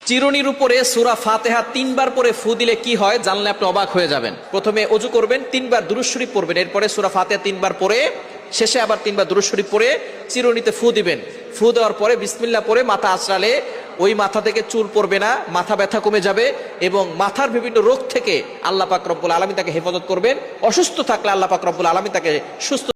চিরুনির উপরে সূরা ফাতিহা 3 বার পরে ফু দিলে কি হয় জানলে আপনি অবাক হয়ে যাবেন। প্রথমে ওযু করবেন, 3 বার দুরূদ শরীফ পড়বেন, এরপরে সূরা ফাতিহা 3 বার পড়ে শেষে আবার 3 বার দুরূদ শরীফ পড়ে চিরুনিতে ফু দিবেন। ফু দেওয়ার পরে বিসমিল্লাহ পড়ে মাথা আঁচড়ালে ওই মাথা থেকে চুল পড়বে না, মাথা ব্যথা কমে যাবে এবং মাথার বিভিন্ন রোগ থেকে আল্লাহ পাক রব্বুল আলামিন তাকে হেফাজত করবেন। অসুস্থ থাকলে আল্লাহ পাক রব্বুল আলামিন তাকে সুস্থ